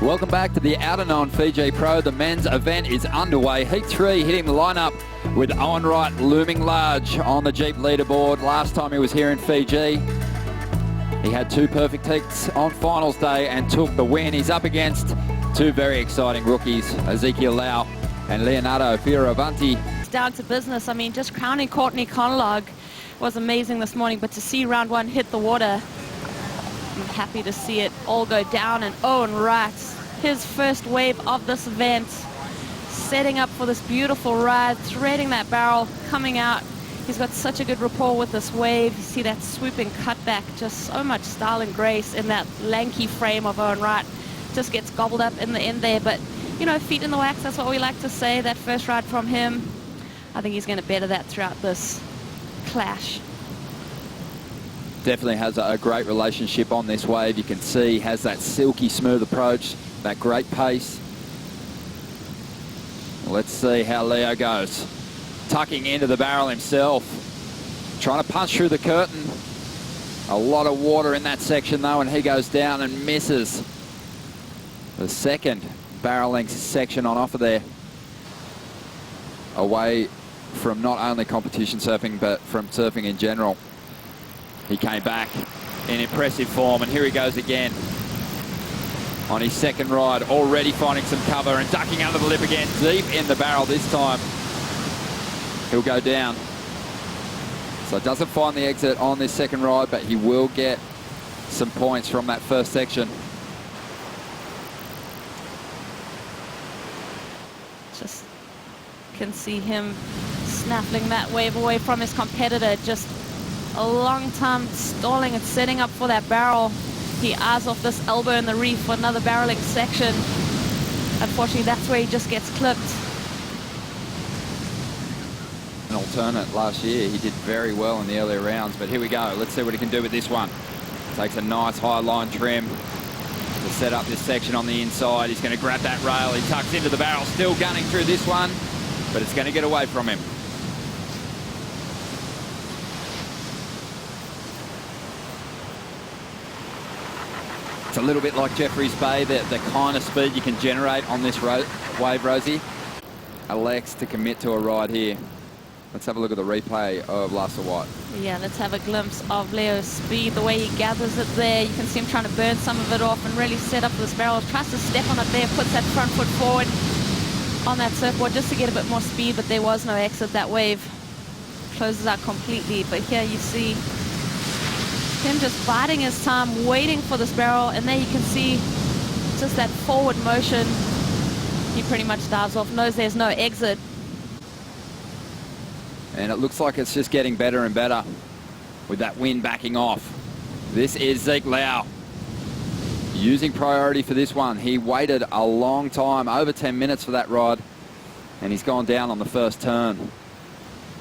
Welcome back to the Outerknown Fiji Pro. The men's event is underway. Heat 3 hitting the lineup with Owen Wright looming large on the Jeep leaderboard. Last time he was here in Fiji, he had 2 perfect heats on finals day and took the win. He's up against 2 very exciting rookies, Ezekiel Lau and Leonardo Fioravanti. It's down to business. I mean, just crowning Courtney Conlog was amazing this morning, but to see round 1 hit the water, I'm happy to see it all go down. And Owen Wright, his first wave of this event, setting up for this beautiful ride, threading that barrel, coming out. He's got such a good rapport with this wave. You see that swooping cutback, just so much style and grace in that lanky frame of Owen Wright. Just gets gobbled up in the end there, but you know, feet in the wax, that's what we like to say. That first ride from him, I think he's going to better that throughout this clash. Definitely has a great relationship on this wave. You can see he has that silky smooth approach, that great pace. Let's see how Leo goes. Tucking into the barrel himself, trying to punch through the curtain. A lot of water in that section though, and he goes down and misses the second barrel length section on offer there. Away from not only competition surfing, but from surfing in general. He came back in impressive form, and here he goes again on his second ride, already finding some cover and ducking under the lip again, deep in the barrel this time. He'll go down. So doesn't find the exit on this second ride, but he will get some points from that first section. Just can see him snaffling that wave away from his competitor. Just a long time stalling and setting up for that barrel. He eyes off this elbow in the reef for another barreling section. Unfortunately, that's where he just gets clipped. An alternate last year, he did very well in the earlier rounds, but here we go. Let's see what he can do with this one. Takes a nice high line trim to set up this section on the inside. He's going to grab that rail. He tucks into the barrel, still gunning through this one, but it's going to get away from him. It's a little bit like Jeffreys Bay, the kind of speed you can generate on this wave, Rosie. Elects to commit to a ride here. Let's have a look at the replay of Last of White. Yeah, let's have a glimpse of Leo's speed, the way he gathers it there. You can see him trying to burn some of it off and really set up this barrel. Tries to step on it there, puts that front foot forward on that surfboard just to get a bit more speed, but there was no exit. That wave closes out completely. But here you see him just biding his time, waiting for this barrel, and there you can see just that forward motion. He pretty much dives off, knows there's no exit. And it looks like it's just getting better and better with that wind backing off. This is Zeke Lau using priority for this one. He waited a long time, over 10 minutes for that ride, and he's gone down on the first turn.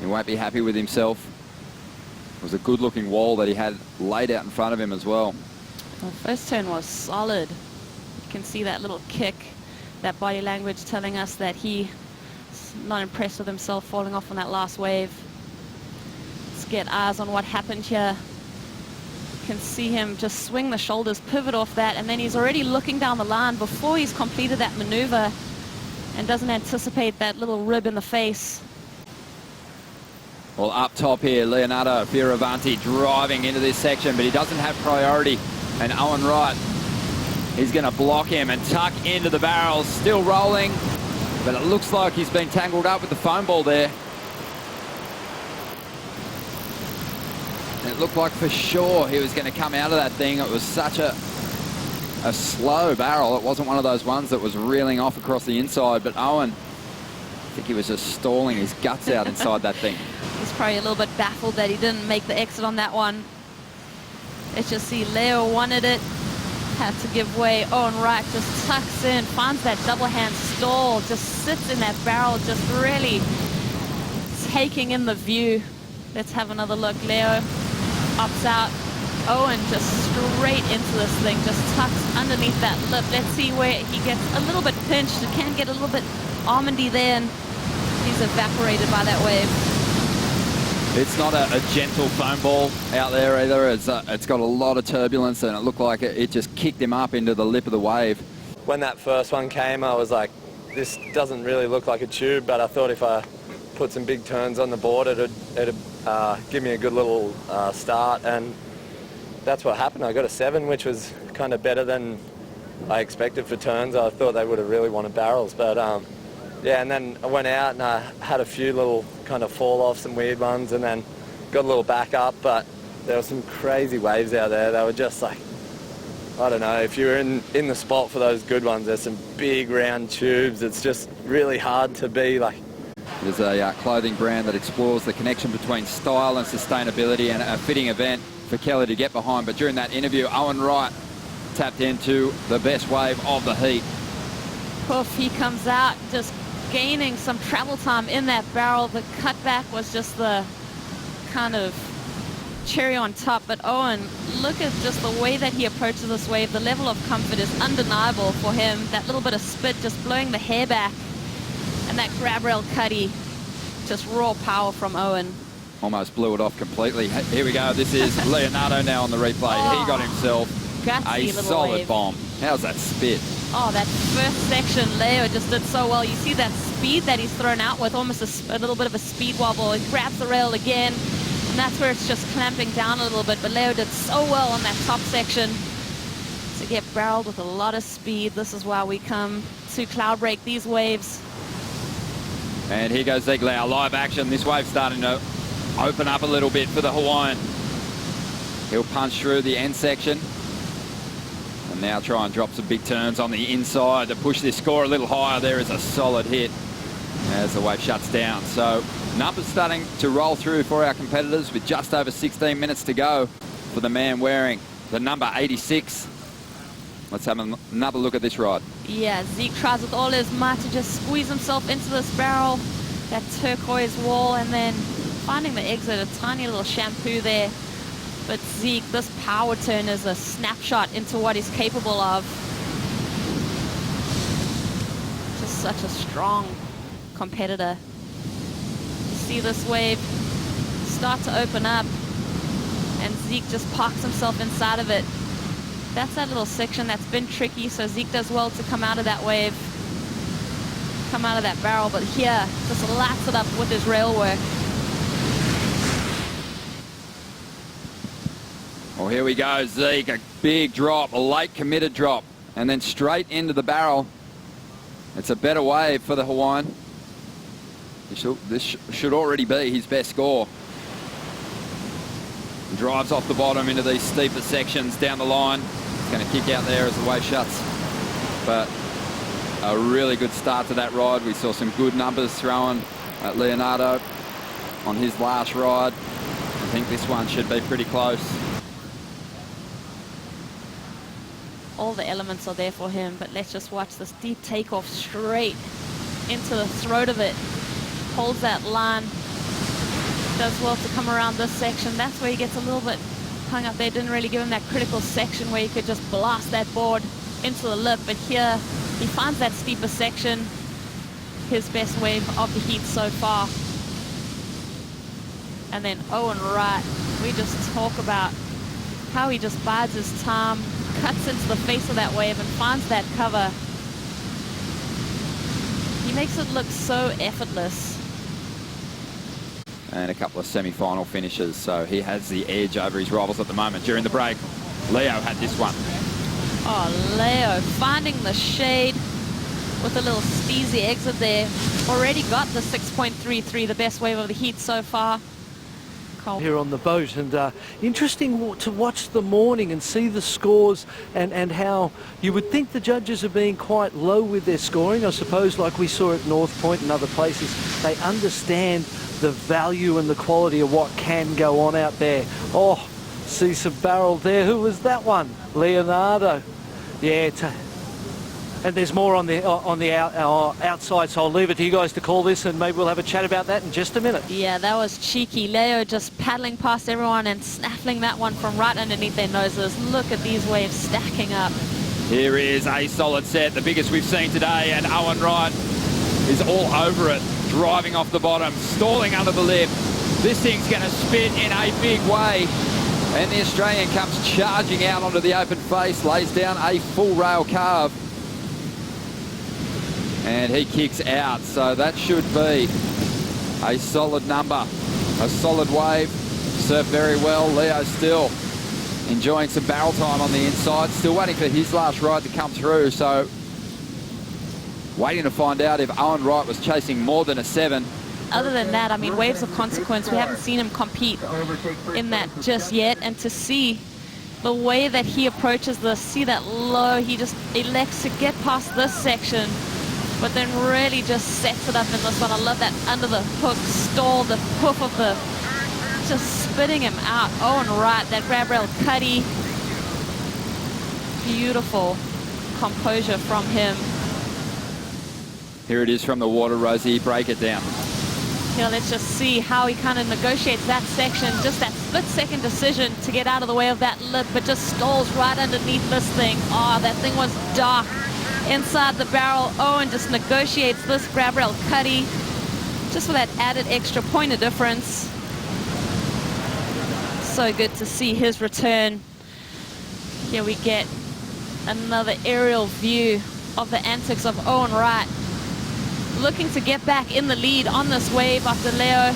He won't be happy with himself. It was a good-looking wall that he had laid out in front of him as well. The first turn was solid. You can see that little kick, that body language telling us that he's not impressed with himself falling off on that last wave. Let's get eyes on what happened here. You can see him just swing the shoulders, pivot off that, and then he's already looking down the line before he's completed that maneuver and doesn't anticipate that little rib in the face. Well, up top here, Leonardo Fioravanti driving into this section, but he doesn't have priority. And Owen Wright, he's going to block him and tuck into the barrels, still rolling, but it looks like he's been tangled up with the foam ball there. And it looked like for sure he was going to come out of that thing. It was such a slow barrel. It wasn't one of those ones that was reeling off across the inside, but Owen, I think he was just stalling his guts out inside that thing. He's probably a little bit baffled that he didn't make the exit on that one. Let's just see, Leo wanted it, had to give way. Owen Wright just tucks in, finds that double hand stall, just sits in that barrel, just really taking in the view. Let's have another look. Leo ups out. Owen just straight into this thing, just tucks underneath that lip. Let's see where he gets a little bit pinched. It can get a little bit almondy there, and he's evaporated by that wave. It's not a gentle foam ball out there either. It's got a lot of turbulence, and it looked like it just kicked him up into the lip of the wave. when that first one came, I was like, this doesn't really look like a tube, but I thought if I put some big turns on the board, it'd give me a good little start, and that's what happened. I got a 7, which was kind of better than I expected for turns. I thought they would have really wanted barrels, but yeah, and then I went out and I had a few little kind of fall-offs and weird ones, and then got a little back up, but there were some crazy waves out there. They were just like, I don't know, if you're in the spot for those good ones, there's some big round tubes. It's just really hard to be like. There's a clothing brand that explores the connection between style and sustainability, and a fitting event for Kelly to get behind. But during that interview, Owen Wright tapped into the best wave of the heat. Poof, he comes out just gaining some travel time in that barrel. The cutback was just the kind of cherry on top. But Owen, look at just the way that he approaches this wave. The level of comfort is undeniable for him. That little bit of spit just blowing the hair back, and that grab rail cutty, just raw power from Owen. Almost blew it off completely. Here we go. This is Leonardo now on the replay. Oh, he got himself a solid wave. bomb. How's that spit? Oh, that first section, Leo just did so well. You see that speed that he's thrown out with, almost a little bit of a speed wobble. He grabs the rail again, and that's where it's just clamping down a little bit. But Leo did so well on that top section to get barreled with a lot of speed. This is why we come to cloud break these waves. And here goes Ezekiel Lau, live action. This wave's starting to open up a little bit for the Hawaiian. He'll punch through the end section and now try and drop some big turns on the inside to push this score a little higher. There is a solid hit as the wave shuts down. So numbers starting to roll through for our competitors with just over 16 minutes to go for the man wearing the number 86. Let's have another look at this ride. Yeah, Zeke tries with all his might to just squeeze himself into this barrel, that turquoise wall, and then finding the exit, a tiny little shampoo there. But Zeke, this power turn is a snapshot into what he's capable of. Just such a strong competitor. You see this wave start to open up, and Zeke just parks himself inside of it. That's that little section that's been tricky, so Zeke does well to come out of that wave, come out of that barrel, but here, just lights it up with his rail work. Well, here we go, Zeke, a big drop, a late committed drop, and then straight into the barrel. It's a better wave for the Hawaiian. This should already be his best score. Drives off the bottom into these steeper sections down the line. It's going to kick out there as the wave shuts. But a really good start to that ride. We saw some good numbers thrown at Leonardo on his last ride. I think this one should be pretty close. All the elements are there for him, but let's just watch this deep takeoff straight into the throat of it. Holds that line. Does well to come around this section. That's where he gets a little bit hung up there. Didn't really give him that critical section where he could just blast that board into the lip. But here, he finds that steeper section. His best wave of the heat so far. And then Owen Wright, we just talk about how he just bides his time, cuts into the face of that wave and finds that cover. He makes it look so effortless. And a couple of semi-final finishes, so he has the edge over his rivals at the moment. During the break, Leo had this one. Oh, Leo finding the shade with a little steezy exit there. Already got the 6.33, the best wave of the heat so far. Cole. Here on the boat, and interesting to watch the morning and see the scores, and how you would think the judges are being quite low with their scoring. I suppose like we saw at North Point and other places, they understand the value and the quality of what can go on out there. Oh, see some barrel there. Who was that one? Leonardo. Yeah, and there's more on the outside, so I'll leave it to you guys to call this, and maybe we'll have a chat about that in just a minute. Yeah, that was cheeky. Leo just paddling past everyone and snaffling that one from right underneath their noses. Look at these waves stacking up. Here is a solid set, the biggest we've seen today, and Owen Wright is all over it, driving off the bottom, stalling under the lip. This thing's going to spit in a big way, and the Australian comes charging out onto the open face, lays down a full rail carve. And he kicks out, so that should be a solid number, a solid wave. Surfed very well. Leo still enjoying some barrel time on the inside, still waiting for his last ride to come through, so waiting to find out if Owen Wright was chasing more than a 7. Other than that, I mean, waves of consequence, we haven't seen him compete in that just yet, and to see the way that he approaches this, see that low, he just elects to get past this section, but then really just sets it up in this one. I love that under the hook stall, the hoof of the, just spitting him out. Owen Wright, that grab rail cutty, beautiful composure from him. Here it is from the water, Rosie, break it down. You know, let's just see how he kind of negotiates that section, just that split-second decision to get out of the way of that lip, but just stalls right underneath this thing. Oh, that thing was dark inside the barrel. Owen just negotiates this grab rail cutty, just for that added extra point of difference. So good to see his return. Here we get another aerial view of the antics of Owen Wright, looking to get back in the lead on this wave after Leo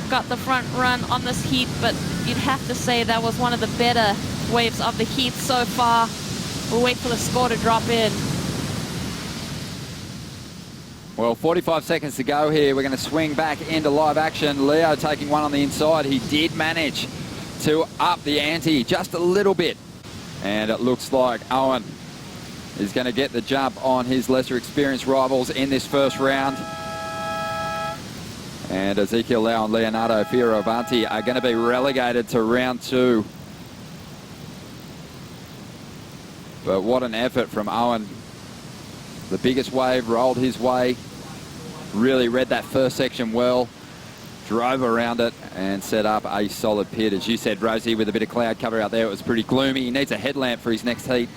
got the front run on this heat, but you'd have to say that was one of the better waves of the heat so far. We'll wait for the score to drop in. Well, 45 seconds to go here. We're going to swing back into live action. Leo taking one on the inside. He did manage to up the ante just a little bit, and it looks like Owen is going to get the jump on his lesser experienced rivals in this first round. And Ezekiel Lau and Leonardo Fioravanti are going to be relegated to round 2. But what an effort from Owen. The biggest wave rolled his way, really read that first section well, drove around it and set up a solid pit. As you said, Rosie, with a bit of cloud cover out there, it was pretty gloomy. He needs a headlamp for his next heat.